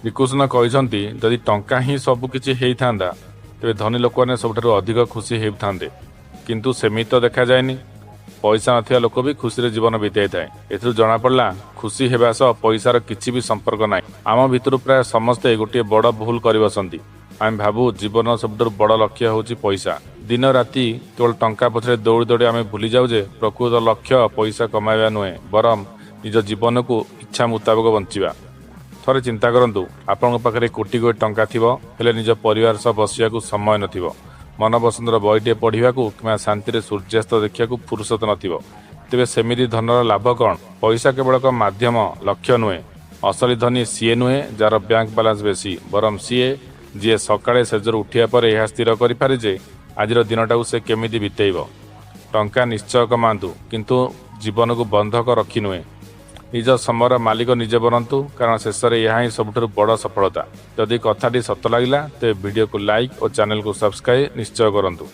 ବିକୁଷଣ କହିଛନ୍ତି ଯଦି ଟଙ୍କା ହିଁ ସବୁକିଛି ହେଇଥାନ୍ତା ତେବେ ଧନୀ ଲୋକମାନେ ସବୁଠାରୁ ଅଧିକ ଖୁସି ହେଉଥାନ୍ତେ, କିନ୍ତୁ ସେମିତି ତ ଦେଖାଯାଏନି। ପଇସା ନଥିବା ଲୋକ ବି ଖୁସିରେ ଜୀବନ ବିତାଇଥାଏ। ଏଥିରୁ ଜଣାପଡ଼ିଲା ଖୁସି ହେବା ସହ ପଇସାର କିଛି ବି ସମ୍ପର୍କ ନାହିଁ। ଆମ ଭିତରୁ ପ୍ରାୟ ସମସ୍ତେ ଗୋଟିଏ ବଡ଼ ଭୁଲ କରିବସନ୍ତି। ଆମେ ଭାବୁ ଜୀବନର ସବୁଠାରୁ ବଡ଼ ଲକ୍ଷ୍ୟ ହେଉଛି ପଇସା। ଦିନ ରାତି କେବଳ ଟଙ୍କା ପଛରେ ଦୌଡ଼ି ଦୌଡ଼ି ଆମେ ଭୁଲି ଯାଉ ଯେ ପ୍ରକୃତ ଲକ୍ଷ୍ୟ ପଇସା କମାଇବା ନୁହେଁ, ବରଂ ନିଜ ଜୀବନକୁ ଇଚ୍ଛା ମୁତାବକ ବଞ୍ଚିବା। ଥରେ ଚିନ୍ତା କରନ୍ତୁ, ଆପଣଙ୍କ ପାଖରେ କୋଟି କୋଟି ଟଙ୍କା ଥିବ, ହେଲେ ନିଜ ପରିବାର ସହ ବସିବାକୁ ସମୟ ନଥିବ, ମନପସନ୍ଦର ବହିଟିଏ ପଢ଼ିବାକୁ କିମ୍ବା ଶାନ୍ତିରେ ସୂର୍ଯ୍ୟାସ୍ତ ଦେଖିବାକୁ ଫୁରୁସତ ନଥିବ। ତେବେ ସେମିତି ଧନର ଲାଭ କ'ଣ? ପଇସା କେବଳ ଏକ ମାଧ୍ୟମ, ଲକ୍ଷ୍ୟ ନୁହେଁ। ଅସଲି ଧନୀ ସିଏ ନୁହେଁ ଯାହାର ବ୍ୟାଙ୍କ ବାଲାନ୍ସ ବେଶୀ, ବରଂ ସିଏ ଯିଏ ସକାଳେ ସେଜରୁ ଉଠିବା ପରେ ଏହା ସ୍ଥିର କରିପାରେ ଯେ ଆଜିର ଦିନଟାକୁ ସେ କେମିତି ବିତେଇବ। ଟଙ୍କା ନିଶ୍ଚୟ କମାନ୍ତୁ, କିନ୍ତୁ ଜୀବନକୁ ବନ୍ଧକ ରଖି ନୁହେଁ। ନିଜ ସମୟର ମାଲିକ ନିଜେ ବନନ୍ତୁ, କାରଣ ଶେଷରେ ଏହା ହିଁ ସବୁଠାରୁ ବଡ଼ ସଫଳତା। ଯଦି କଥାଟି ସତ ଲାଗିଲା ତେବେ ଭିଡ଼ିଓକୁ ଲାଇକ୍ ଓ ଚ୍ୟାନେଲକୁ ସବସ୍କ୍ରାଇବ୍ ନିଶ୍ଚୟ କରନ୍ତୁ।